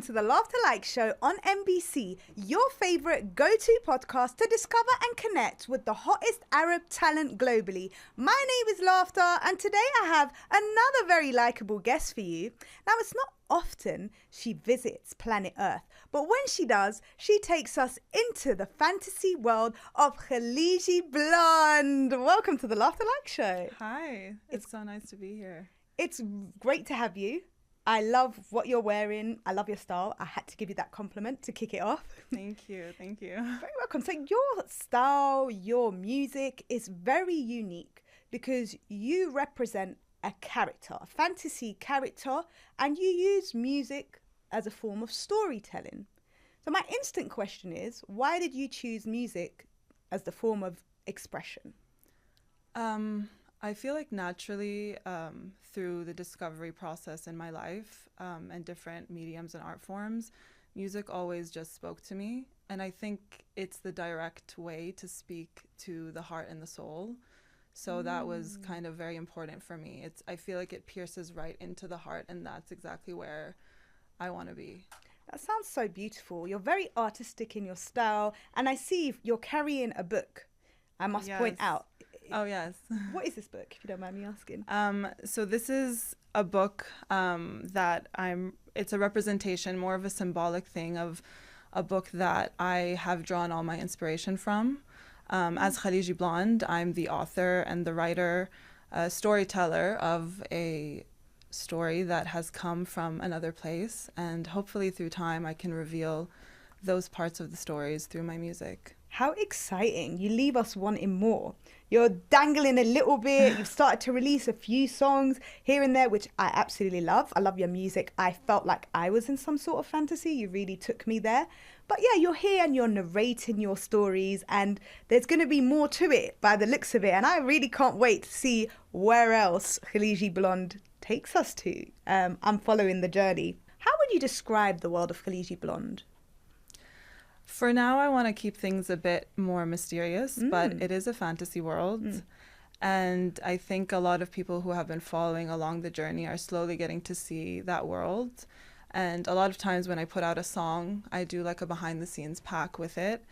to the Laughta Likes Show on NBC, your favorite go-to podcast to discover and connect with the hottest Arab talent globally. My name is Laughta, and today I have another very likable guest for you. Now, it's not often she visits planet Earth, but when she does, she takes us into the fantasy world of Khaleeji Blonde. Welcome to the Laughta Likes Show. Hi, it's so nice to be here. It's great to have you. I love what you're wearing. I love your style. I had to give you that compliment to kick it off. Thank you. Thank you. Very welcome. So your style, your music is very unique because you represent a character, a fantasy character, and you use music as a form of storytelling. So my instant question is, why did you choose music as the form of expression? I feel like naturally through the discovery process in my life and different mediums and art forms, music always just spoke to me. And I think it's the direct way to speak to the heart and the soul. So that was kind of very important for me. I feel like it pierces right into the heart, and that's exactly where I want to be. That sounds so beautiful. You're very artistic in your style, and I see you're carrying a book. I must point out. Oh, yes. What is this book, if you don't mind me asking? So this is a book that it's a representation, more of a symbolic thing of a book that I have drawn all my inspiration from. As Khaleeji Blonde, I'm the author and the writer, storyteller of a story that has come from another place. And hopefully through time, I can reveal those parts of the stories through my music. How exciting. You leave us wanting more. You're dangling a little bit. You've started to release a few songs here and there, which I absolutely love. I love your music. I felt like I was in some sort of fantasy. You really took me there. But yeah, you're here and you're narrating your stories, and there's going to be more to it by the looks of it. And I really can't wait to see where else Khaleeji Blonde takes us to. I'm following the journey. How would you describe the world of Khaleeji Blonde? For now, I want to keep things a bit more mysterious, but it is a fantasy world. And I think a lot of people who have been following along the journey are slowly getting to see that world. And a lot of times when I put out a song, I do like a behind the scenes pack with it.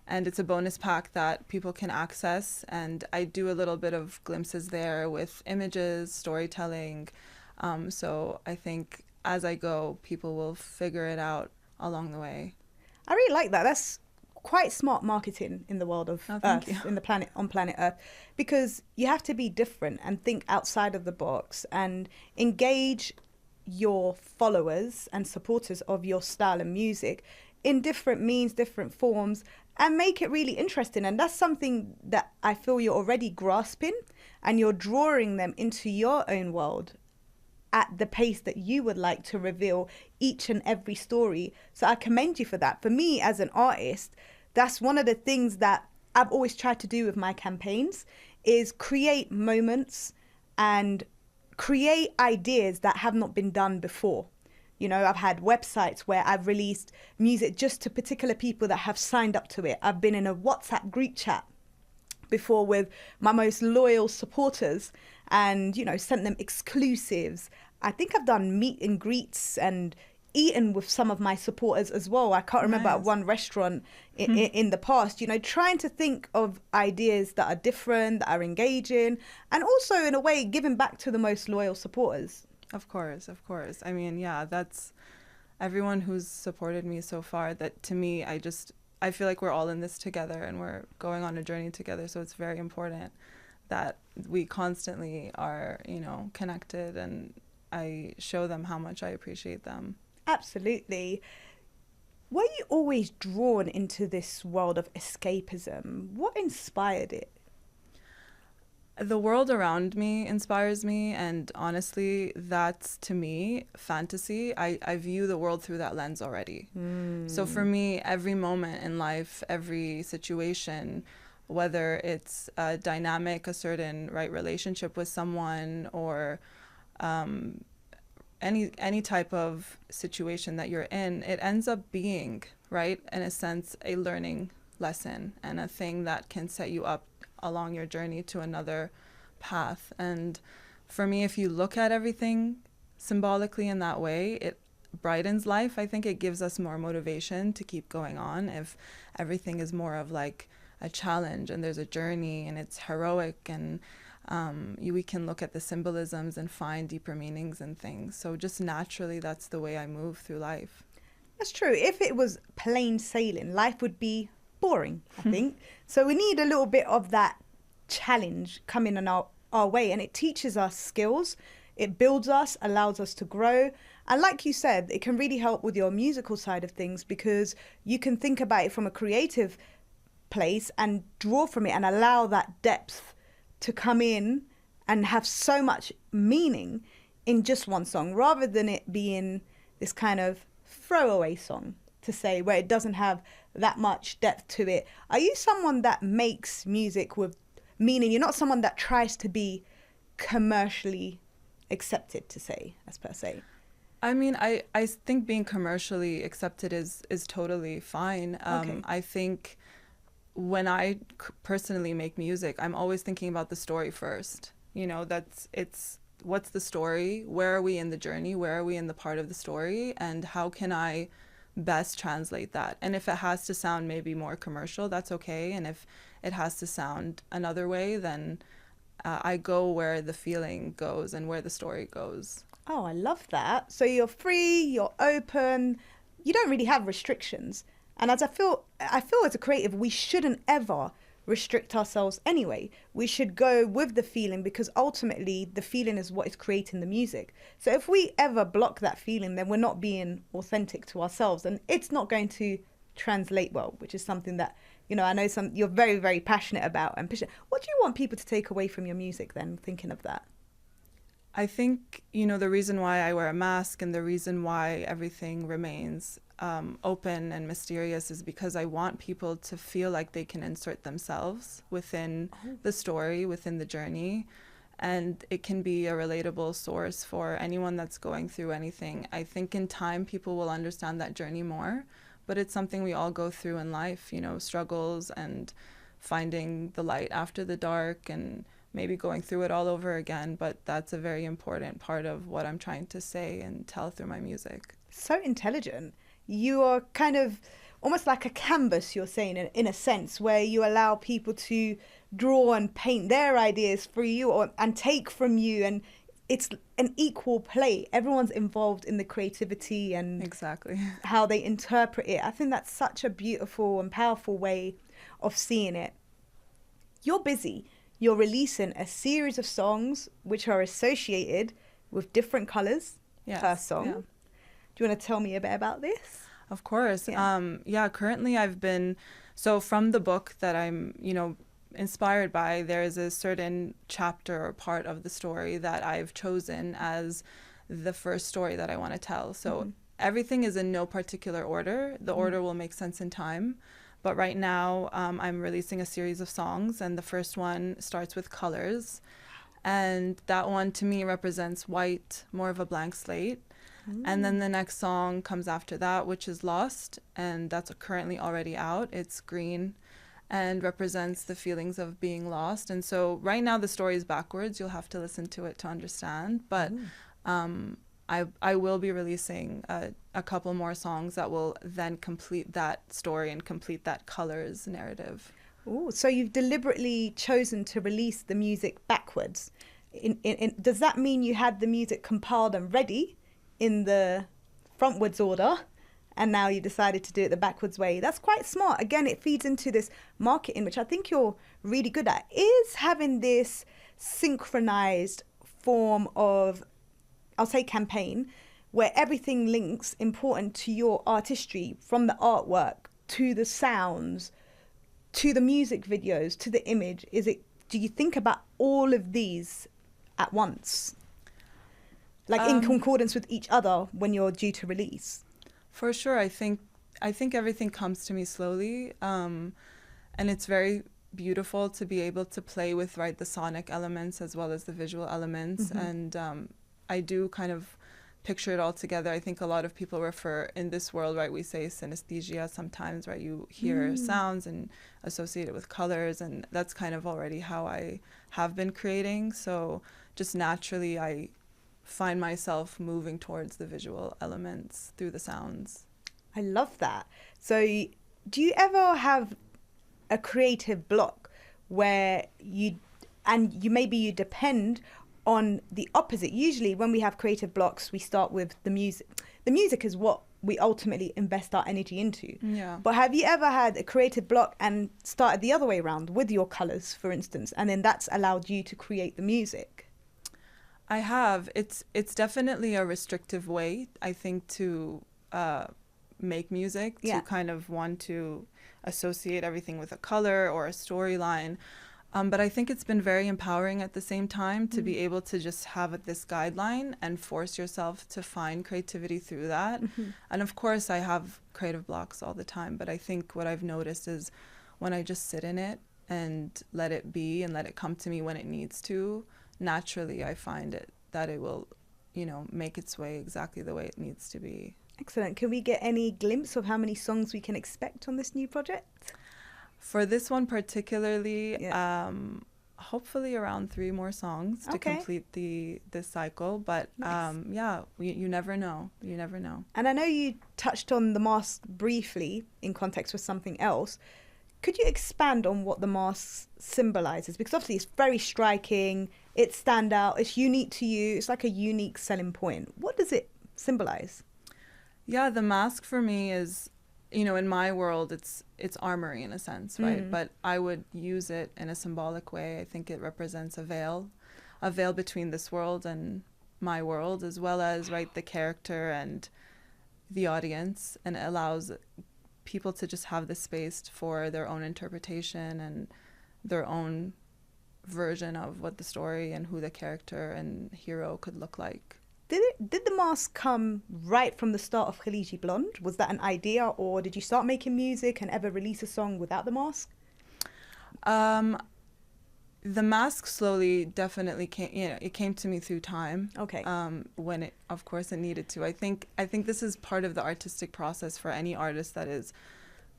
And it's a bonus pack that people can access. And I do a little bit of glimpses there with images, storytelling. So I think as I go, people will figure it out along the way. I really like that. That's quite smart marketing in the world of Earth, on planet Earth, because you have to be different and think outside of the box and engage your followers and supporters of your style and music in different means, different forms, and make it really interesting. And that's something that I feel you're already grasping, and you're drawing them into your own world at the pace that you would like to reveal each and every story. So I commend you for that. For me as an artist, that's one of the things that I've always tried to do with my campaigns, is create moments and create ideas that have not been done before. You know, I've had websites where I've released music just to particular people that have signed up to it. I've been in a WhatsApp group chat before with my most loyal supporters and, you know, sent them exclusives. I think I've done meet and greets and eaten with some of my supporters as well. I can't remember at one restaurant in the past, you know, trying to think of ideas that are different, that are engaging, and also in a way giving back to the most loyal supporters. Of course, of course. I mean, yeah, that's everyone who's supported me so far. That to me, I feel like we're all in this together and we're going on a journey together. So it's very important that we constantly are, you know, connected, and I show them how much I appreciate them. Absolutely. Were you always drawn into this world of escapism? What inspired it? The world around me inspires me, and honestly, that's, to me, fantasy. I view the world through that lens already. So for me, every moment in life, every situation, whether it's a dynamic, a certain right relationship with someone, or any type of situation that you're in, it ends up being, right, in a sense, a learning lesson and a thing that can set you up along your journey to another path. And for me, if you look at everything symbolically in that way, it brightens life. I think it gives us more motivation to keep going on. If everything is more of like a challenge and there's a journey and it's heroic, and we can look at the symbolisms and find deeper meanings and things. So just naturally, that's the way I move through life. That's true. If it was plain sailing, life would be boring, I think. So we need a little bit of that challenge coming in our way, and it teaches us skills. It builds us, allows us to grow. And like you said, it can really help with your musical side of things, because you can think about it from a creative place and draw from it and allow that depth to come in and have so much meaning in just one song, rather than it being this kind of throwaway song, to say, where it doesn't have that much depth to it. Are you someone that makes music with meaning? You're not someone that tries to be commercially accepted, to say, as per se? I mean, I think being commercially accepted is totally fine. Okay. I think when I personally make music, I'm always thinking about the story first. You know, what's the story? Where are we in the journey? Where are we in the part of the story? And how can I best translate that? And if it has to sound maybe more commercial, that's okay. And if it has to sound another way, then I go where the feeling goes and where the story goes. Oh, I love that. So you're free, you're open, you don't really have restrictions. And as I feel as a creative, we shouldn't ever restrict ourselves anyway. We should go with the feeling, because ultimately the feeling is what is creating the music. So if we ever block that feeling, then we're not being authentic to ourselves, and it's not going to translate well, which is something that, you know, I know you're very, very passionate about. And what do you want people to take away from your music then, thinking of that? I think, you know, the reason why I wear a mask and the reason why everything remains open and mysterious is because I want people to feel like they can insert themselves within the story, within the journey. And it can be a relatable source for anyone that's going through anything. I think in time people will understand that journey more, but it's something we all go through in life, you know, struggles and finding the light after the dark and maybe going through it all over again. But that's a very important part of what I'm trying to say and tell through my music. So intelligent. You are kind of almost like a canvas, you're saying, in a sense, where you allow people to draw and paint their ideas for you and take from you. And it's an equal play. Everyone's involved in the creativity and exactly how they interpret it. I think that's such a beautiful and powerful way of seeing it. You're busy. You're releasing a series of songs which are associated with different colours per song. Yeah. Do you want to tell me a bit about this? Of course. Yeah. Currently I've been, so from the book that I'm, you know, inspired by, there is a certain chapter or part of the story that I've chosen as the first story that I want to tell. So everything is in no particular order. The order will make sense in time. But right now I'm releasing a series of songs, and the first one starts with colors. And that one to me represents white, more of a blank slate. And then the next song comes after that, which is Lost, and that's currently already out. It's green and represents the feelings of being lost. And so right now the story is backwards. You'll have to listen to it to understand. But I will be releasing a couple more songs that will then complete that story and complete that colors narrative. Oh, so you've deliberately chosen to release the music backwards. Does that mean you had the music compiled and ready in the frontwards order, and now you decided to do it the backwards way? That's quite smart. Again, it feeds into this marketing, which I think you're really good at, is having this synchronized form of, I'll say, campaign, where everything links important to your artistry, from the artwork to the sounds to the music videos to the image. Do you think about all of these at once, like in concordance with each other when you're due to release? For sure. I think everything comes to me slowly, and it's very beautiful to be able to play with the sonic elements as well as the visual elements. And I do kind of picture it all together. I think a lot of people refer, in this world, we say synesthesia sometimes, you hear sounds and associate it with colors, and that's kind of already how I have been creating. So just naturally find myself moving towards the visual elements through the sounds. I love that. So do you ever have a creative block where you depend on the opposite? Usually when we have creative blocks, we start with the music. The music is what we ultimately invest our energy into. Yeah. But have you ever had a creative block and started the other way around with your colors, for instance, and then that's allowed you to create the music? I have. It's definitely a restrictive way, I think, to make music, to kind of want to associate everything with a color or a storyline. But I think it's been very empowering at the same time to be able to just have this guideline and force yourself to find creativity through that. And of course, I have creative blocks all the time, but I think what I've noticed is when I just sit in it and let it be and let it come to me when it needs to, naturally I find that it will, make its way exactly the way it needs to be. Excellent. Can we get any glimpse of how many songs we can expect on this new project? For this one particularly, hopefully around 3 more songs to complete this cycle. But nice. You never know. You never know. And I know you touched on the mask briefly in context with something else. Could you expand on what the mask symbolizes? Because obviously it's very striking, it's standout, it's unique to you, it's like a unique selling point. What does it symbolize? Yeah, the mask for me is, in my world, it's armory in a sense, right? But I would use it in a symbolic way. I think it represents a veil between this world and my world, as well as, right, the character and the audience, and it allows people to just have the space for their own interpretation and their own version of what the story and who the character and hero could look like. Did the mask come right from the start of Khaleeji Blonde? Was that an idea, or did you start making music and ever release a song without the mask? The mask slowly definitely came, it came to me through time. Okay. When it needed to. I think this is part of the artistic process for any artist that is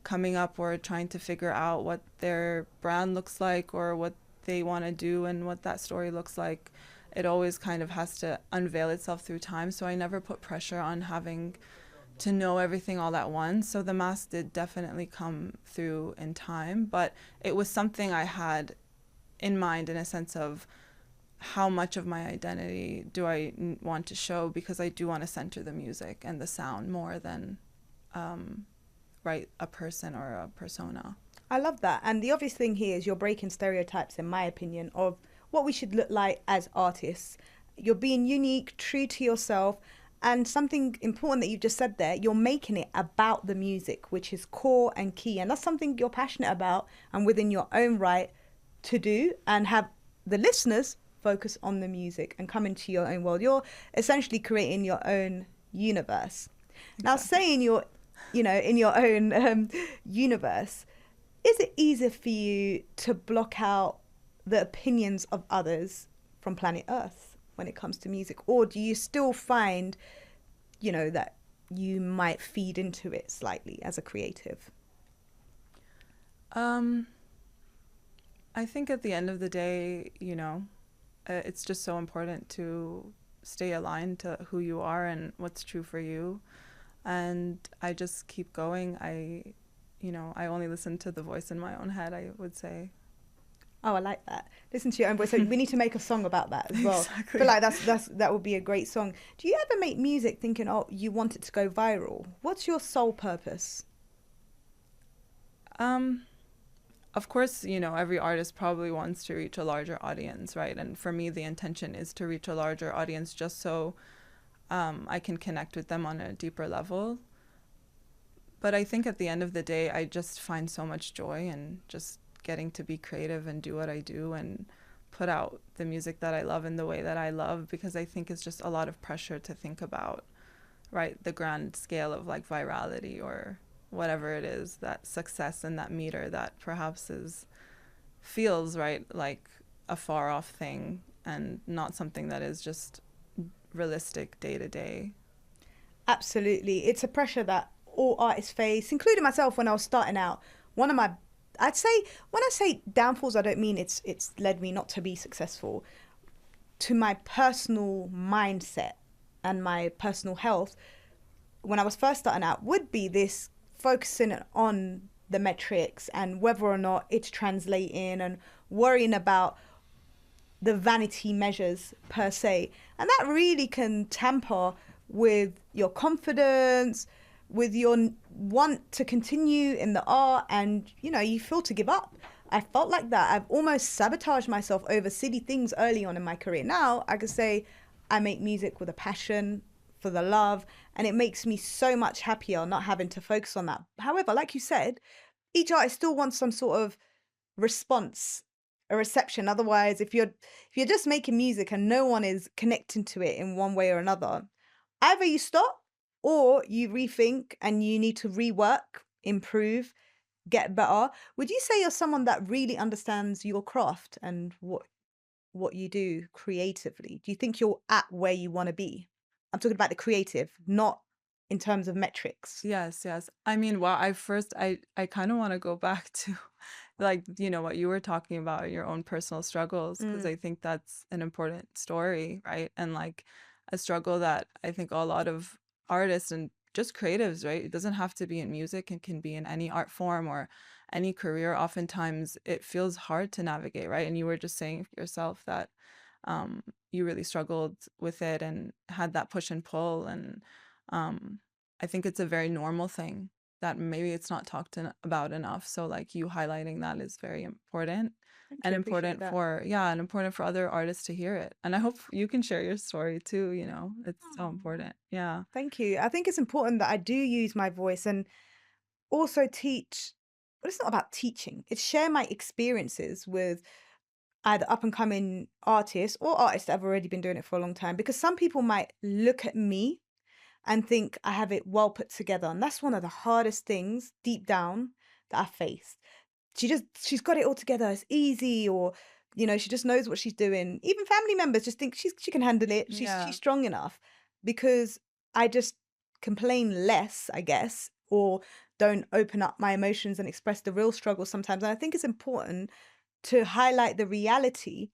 coming up or trying to figure out what their brand looks like or what they want to do and what that story looks like. It always kind of has to unveil itself through time. So I never put pressure on having to know everything all at once. So the mask did definitely come through in time, but it was something I had in mind in a sense of how much of my identity do I want to show, because I do want to center the music and the sound more than a person or a persona. I love that. And the obvious thing here is you're breaking stereotypes, in my opinion, of what we should look like as artists. You're being unique, true to yourself, and something important that you've just said there, you're making it about the music, which is core and key, and that's something you're passionate about and within your own right to do, and have the listeners focus on the music and come into your own world. You're essentially creating your own universe. Exactly. Now, saying you're, in your own universe, is it easier for you to block out the opinions of others from planet Earth when it comes to music, or do you still find, that you might feed into it slightly as a creative? I think at the end of the day, it's just so important to stay aligned to who you are and what's true for you. And I just keep going. I only listen to the voice in my own head, I would say. Oh, I like that. Listen to your own voice. So we need to make a song about that as well. Exactly. I feel like that would be a great song. Do you ever make music thinking, oh, you want it to go viral? What's your sole purpose? Of course, every artist probably wants to reach a larger audience, right? And for me, the intention is to reach a larger audience just so I can connect with them on a deeper level. But I think at the end of the day, I just find so much joy in just getting to be creative and do what I do and put out the music that I love in the way that I love, because I think it's just a lot of pressure to think about, right, the grand scale of like virality or whatever it is, that success and that meter that perhaps feels right like a far off thing and not something that is just realistic day to day. Absolutely. It's a pressure that all artists face, including myself when I was starting out. I'd say when I say downfalls, I don't mean it's led me not to be successful. to my personal mindset and my personal health when I was first starting out would be this focusing on the metrics and whether or not it's translating and worrying about the vanity measures per se. And that really can tamper with your confidence, with your want to continue in the art, and you feel to give up. I felt like that. I've almost sabotaged myself over silly things early on in my career. Now I could say I make music with a passion for the love, and it makes me so much happier not having to focus on that. However, like you said, each artist still wants some sort of response, a reception. Otherwise, if you're just making music and no one is connecting to it in one way or another, either you stop or you rethink and you need to rework, improve, get better. Would you say you're someone that really understands your craft and what you do creatively? Do you think you're at where you want to be? I'm talking about the creative, not in terms of metrics. Yes, yes. I mean, well, I kind of want to go back to like, what you were talking about, your own personal struggles, because I think that's an important story, right? And like a struggle that I think a lot of artists and just creatives, right? It doesn't have to be in music, it can be in any art form or any career. Oftentimes it feels hard to navigate, right? And you were just saying yourself that you really struggled with it and had that push and pull. And I think it's a very normal thing that maybe it's not talked about enough. So like you highlighting that is very important. Thank And you. I appreciate important that. for, yeah, and important for other artists to hear it. And I hope you can share your story too, it's so important. Yeah. Thank you. I think it's important that I do use my voice and also teach. But it's not about teaching. It's share my experiences with either up and coming artists or artists that have already been doing it for a long time. Because some people might look at me and think I have it well put together. And that's one of the hardest things deep down that I faced. She's got it all together. It's easy, or she just knows what she's doing. Even family members just think she can handle it. Yeah, She's strong enough, because I just complain less, I guess, or don't open up my emotions and express the real struggle sometimes. And I think it's important to highlight the reality,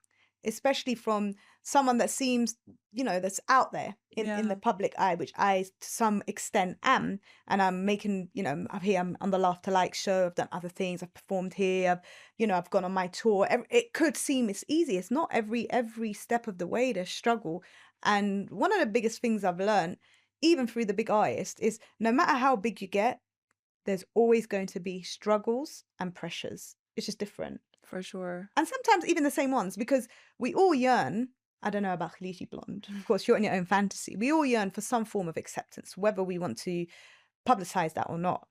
especially from someone that seems, that's out there in the yeah, public eye, which I to some extent am. And I'm making, I'm on the Laughta Likes Show. I've done other things. I've performed here. I've gone on my tour. It could seem it's easy. It's not every step of the way there's struggle. And one of the biggest things I've learned, even through the big artist, is no matter how big you get, there's always going to be struggles and pressures. It's just different. for sure. And sometimes even the same ones, because we all yearn, I don't know about Khaleeji Blonde, of course, you're in your own fantasy. We all yearn for some form of acceptance, whether we want to publicize that or not.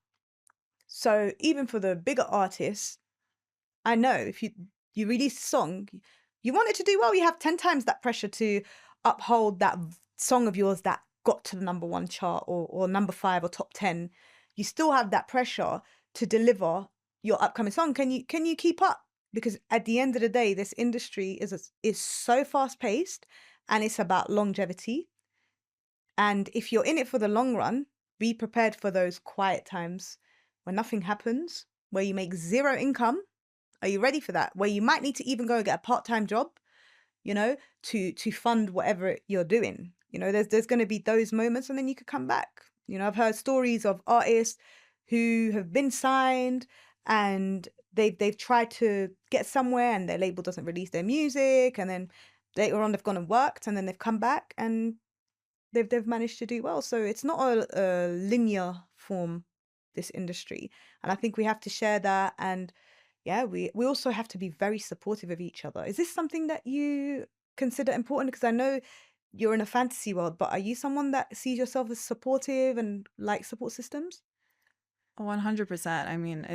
So even for the bigger artists, I know if you release a song, you want it to do well, you have 10 times that pressure to uphold that song of yours that got to the #1 chart or number 5 or top 10. You still have that pressure to deliver your upcoming song. Can you keep up? Because at the end of the day, this industry is so fast paced, and it's about longevity. And if you're in it for the long run, be prepared for those quiet times when nothing happens, where you make zero income. Are you ready for that? Where you might need to even go and get a part-time job, to fund whatever you're doing. There's going to be those moments, and then you could come back. I've heard stories of artists who have been signed and they've tried to get somewhere and their label doesn't release their music, and then later on they've gone and worked, and then they've come back and they've managed to do well. So it's not a linear form, this industry, and I think we have to share that. And yeah, we also have to be very supportive of each other. Is this something that you consider important? Because I know you're in a fantasy world, but are you someone that sees yourself as supportive and like support systems? 100%. I mean,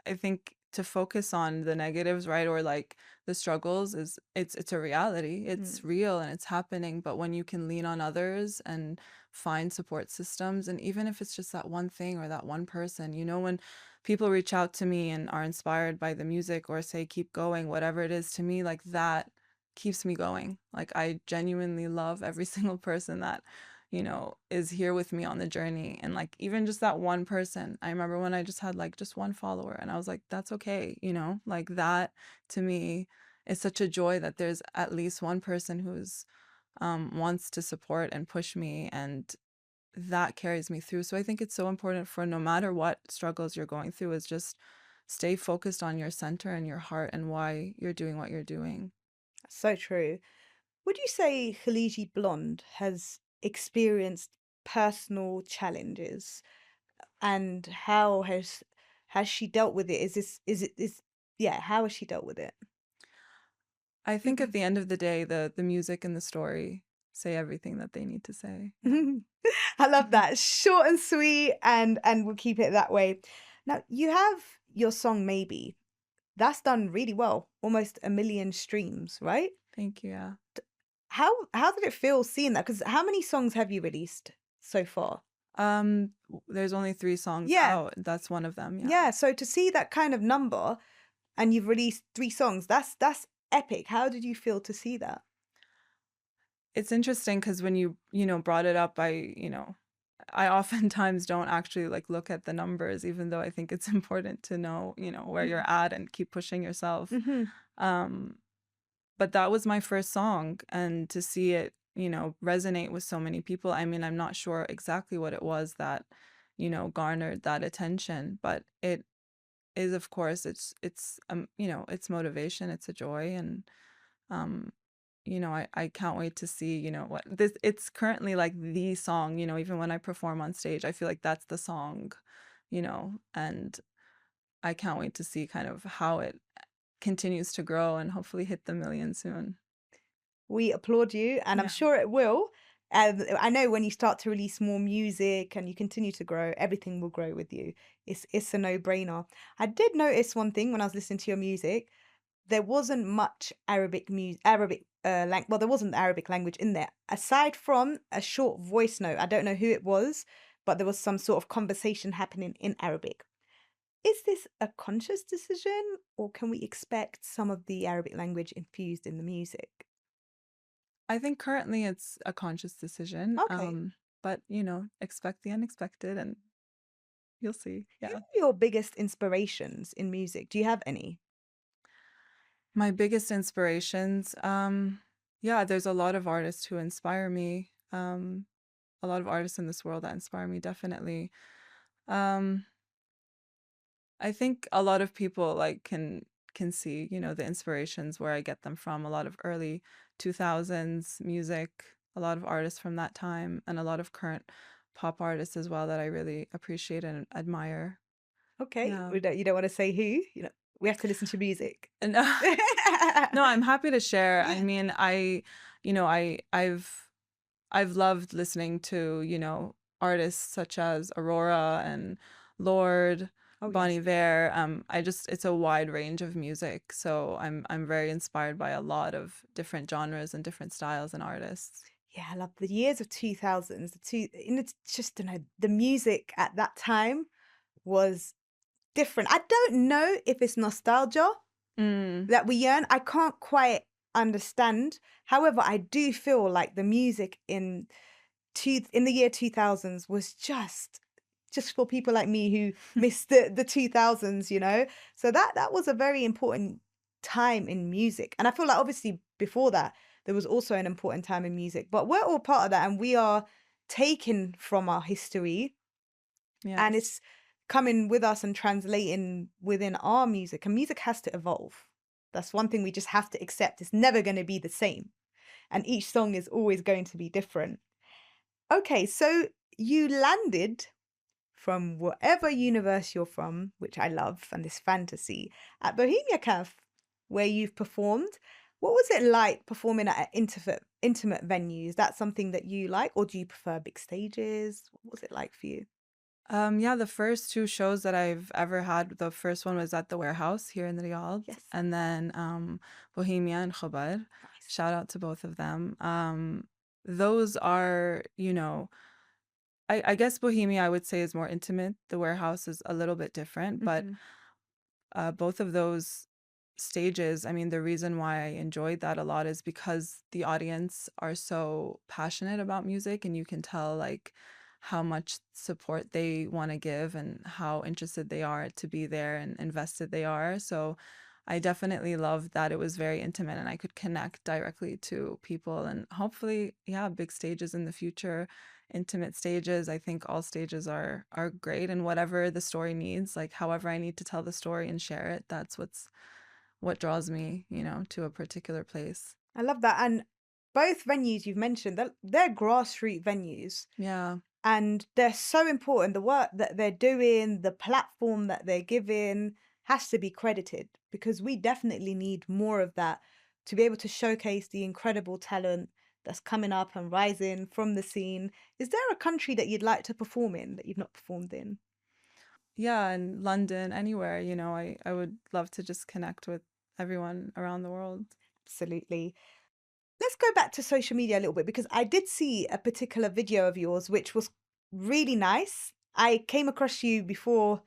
I think to focus on the negatives, right? Or like the struggles it's a reality. It's Mm. real and it's happening. But when you can lean on others and find support systems, and even if it's just that one thing or that one person, when people reach out to me and are inspired by the music or say, keep going, whatever it is, to me, like that keeps me going. Like I genuinely love every single person that is here with me on the journey. And like, even just that one person, I remember when I just had like just one follower and I was like, that's okay, like that to me it's such a joy that there's at least one person who's wants to support and push me, and that carries me through. So I think it's so important for no matter what struggles you're going through is just stay focused on your center and your heart and why you're doing what you're doing. So true. Would you say Khaleeji Blonde has experienced personal challenges, and how has she dealt with it? How has she dealt with it? I think at the end of the day, the music and the story say everything that they need to say. Yeah. I love that. Short and sweet, and we'll keep it that way. Now, you have your song Maybe. That's done really well. Almost 1 million streams, right? Thank you. Yeah. How did it feel seeing that? Because how many songs have you released so far? There's only 3 songs Yeah. out. That's one of them. Yeah. Yeah, so to see that kind of number and you've released 3 songs, that's epic. How did you feel to see that? It's interesting because when you brought it up, I oftentimes don't actually like look at the numbers, even though I think it's important to know, where you're at and keep pushing yourself. Mm-hmm. But that was my first song, and to see it, resonate with so many people. I mean, I'm not sure exactly what it was that, garnered that attention, but it is, of course, it's motivation, it's a joy, and um I can't wait to see, what this it's currently like the song, even when I perform on stage, I feel like that's the song, and I can't wait to see kind of how it continues to grow and hopefully hit the million soon. We applaud you, and I'm Yeah. sure it will. I know when you start to release more music and you continue to grow, everything will grow with you. It's a no-brainer. I did notice one thing when I was listening to your music. There wasn't much well, there wasn't Arabic language in there. Aside from a short voice note, I don't know who it was, but there was some sort of conversation happening in Arabic. Is this a conscious decision, or can we expect some of the Arabic language infused in the music? I think currently it's a conscious decision. Okay. But expect the unexpected and you'll see. Who Yeah. are your biggest inspirations in music? Do you have any? My biggest inspirations, yeah, there's a lot of artists who inspire me. A lot of artists in this world that inspire me, definitely. Um, I think a lot of people like can see, the inspirations where I get them from. A lot of early 2000s music, a lot of artists from that time, and a lot of current pop artists as well that I really appreciate and admire. Okay. Yeah. You don't want to say who? We have to listen to music. And no, I'm happy to share. I mean, I've loved listening to, artists such as Aurora and Lord, Oh, Bon yes. Iver. It's a wide range of music, so I'm very inspired by a lot of different genres and different styles and artists. Yeah, I love the years of 2000s. And it's just, the music at that time was different. I don't know if it's nostalgia Mm, that we yearn. I can't quite understand. However, I do feel like the music in the year 2000s was just for people like me who missed the 2000s, So that was a very important time in music. And I feel like obviously before that there was also an important time in music, but we're all part of that, and we are taken from our history, and yes. it's coming with us and translating within our music, and music has to evolve. That's one thing we just have to accept. It's never going to be the same, and each song is always going to be different. Okay, so you landed from whatever universe you're from, which I love, and this fantasy, at Bohemia Cafe, where you've performed. What was it like performing at intimate venues? That's something that you like, or do you prefer big stages? What was it like for you? Yeah, the first 2 shows that I've ever had, the first one was at the Warehouse here in Riyadh, Yes. and then Bohemia and Khobar. Nice. Shout out to both of them. Those are, I guess Bohemia I would say is more intimate. The Warehouse is a little bit different, but Hmm. both of those stages, I mean, the reason why I enjoyed that a lot is because the audience are so passionate about music, and you can tell like how much support they want to give and how interested they are to be there and invested they are. So I definitely loved that it was very intimate and I could connect directly to people, and hopefully, yeah, big stages in the future, intimate stages. I think all stages are great, and whatever the story needs, like however I need to tell the story and share it, that's what draws me, to a particular place. I love that. And both venues you've mentioned, they're grassroots venues. Yeah. And they're so important. The work that they're doing, the platform that they're giving has to be credited, because we definitely need more of that to be able to showcase the incredible talent that's coming up and rising from the scene. Is there a country that you'd like to perform in that you've not performed in? Yeah, in London, anywhere, I would love to just connect with everyone around the world. Absolutely. Let's go back to social media a little bit, because I did see a particular video of yours which was really nice. I came across you before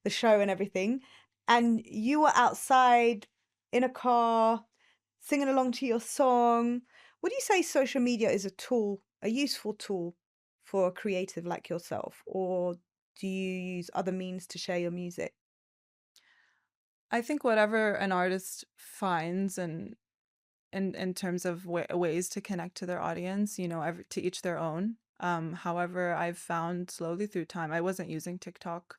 the show and everything, and you were outside in a car singing along to your song. Would you say social media is a useful tool for a creative like yourself, or do you use other means to share your music? I think whatever an artist finds, and in terms of ways to connect to their audience, to each their own. However, I've found slowly through time, I wasn't using TikTok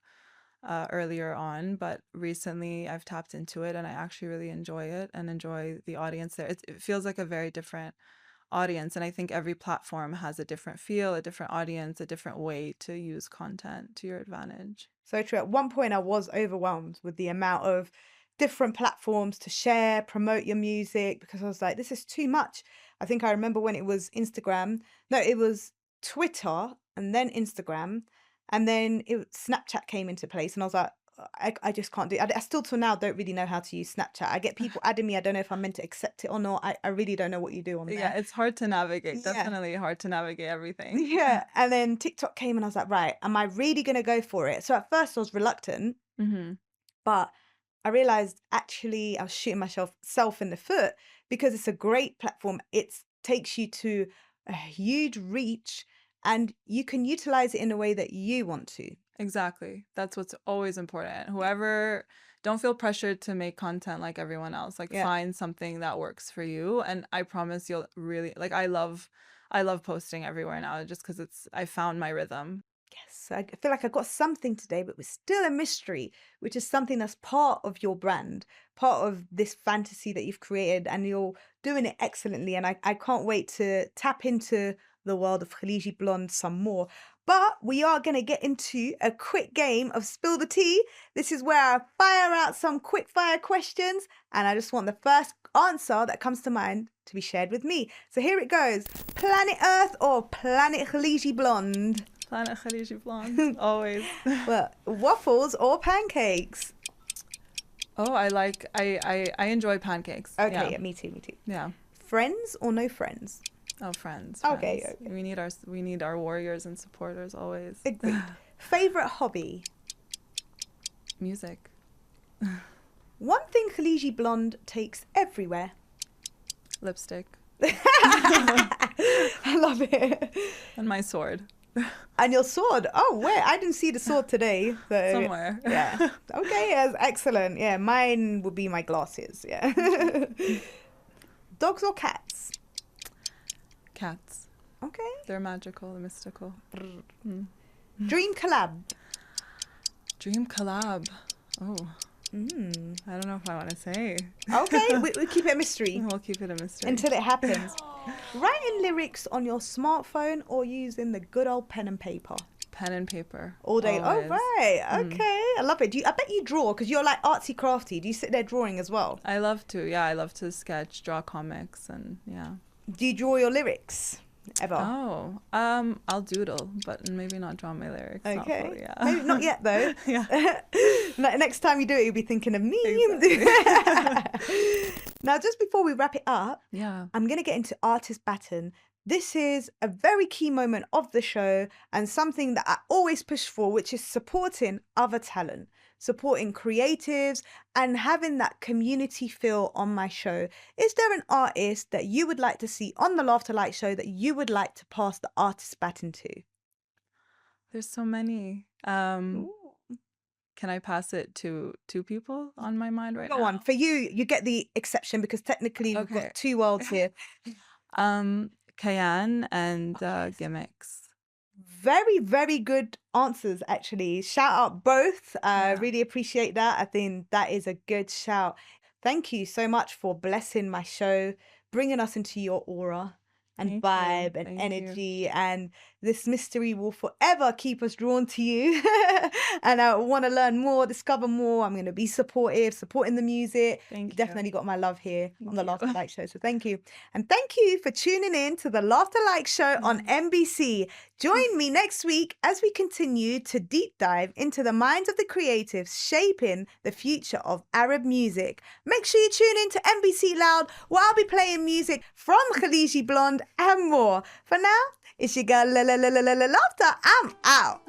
earlier on, but recently I've tapped into it and I actually really enjoy it and enjoy the audience there. It feels like a very different audience, and I think every platform has a different feel, a different audience, a different way to use content to your advantage. So true. At one point, I was overwhelmed with the amount of different platforms to share, promote your music, because I was like, this is too much. I think I remember when it was Instagram. No, it was Twitter and then Instagram. And then Snapchat came into place. And I was like, I just can't do it. I still till now don't really know how to use Snapchat. I get people adding me. I don't know if I'm meant to accept it or not. I really don't know what you do on there. Yeah, it's hard to navigate. Yeah. Definitely hard to navigate everything. Yeah. And then TikTok came and I was like, right, am I really going to go for it? So at first I was reluctant, but I realized actually I was shooting myself in the foot, because it's a great platform. It takes you to a huge reach and you can utilize it in a way that you want to. Exactly. That's what's always important. Whoever, don't feel pressured to make content like everyone else. Like, find something that works for you. And I promise you'll really, like, I love posting everywhere now, just because I found my rhythm. Yes, I feel like I got something today, but we're still a mystery, which is something that's part of your brand, part of this fantasy that you've created, and you're doing it excellently. And I can't wait to tap into the world of Khaleeji Blonde some more. But we are going to get into a quick game of Spill the Tea. This is where I fire out some quick fire questions, and I just want the first answer that comes to mind to be shared with me. So here it goes. Planet Earth or Planet Khaleeji Blonde? Planet Khaleeji Blonde, always. Well, waffles or pancakes? Oh, I enjoy pancakes. Okay, yeah, me too. Yeah. Friends or no friends? Oh, friends. Okay. We need our warriors and supporters always. Agreed. Favorite hobby? Music. One thing Khaleeji Blonde takes everywhere? Lipstick. I love it. And my sword. And your sword? Oh, where? I didn't see the sword today. So, somewhere. Yeah. Okay, yes, excellent. Yeah, mine would be my glasses. Yeah. Dogs or cats? Cats. Okay. They're magical, they're mystical. Dream collab? Dream collab. Oh. I don't know if I want to say. Okay, we keep it a mystery. We'll keep it a mystery. Until it happens. Writing lyrics on your smartphone or using the good old pen and paper? Pen and paper. All day. Always. Oh, right. Okay. I love it. I bet you draw, because you're like artsy crafty. Do you sit there drawing as well? I love to. Yeah, I love to sketch, draw comics, and yeah. Do you draw your lyrics ever? Oh, I'll doodle, but maybe not draw my lyrics. Okay. Not fully, yeah. Maybe not yet, though. Yeah. Next time you do it, you'll be thinking of me. Exactly. Now, just before we wrap it up, Yeah. I'm going to get into Artist Baton. This is a very key moment of the show and something that I always push for, which is supporting other talent, supporting creatives and having that community feel on my show. Is there an artist that you would like to see on the Laughta Likes Show that you would like to pass the Artist Baton to? There's so many. can I pass it to two people on my mind right now? Go on. For you, you get the exception because technically we've got two worlds here. Cayenne and Gimmicks. Very, very good answers, actually. Shout out both. Really appreciate that. I think that is a good shout. Thank you so much for blessing my show, bringing us into your aura and vibe and energy. And this mystery will forever keep us drawn to you. And I want to learn more, discover more. I'm going to be supporting the music. Thank you. Definitely got my love here on the Laughta Likes Show. So thank you. And thank you for tuning in to the Laughta Likes Show on NBC. Join me next week as we continue to deep dive into the minds of the creatives shaping the future of Arab music. Make sure you tune in to NBC Loud where I'll be playing music from Khaleeji Blonde and more. For now, it's your girl Laughta. I'm out.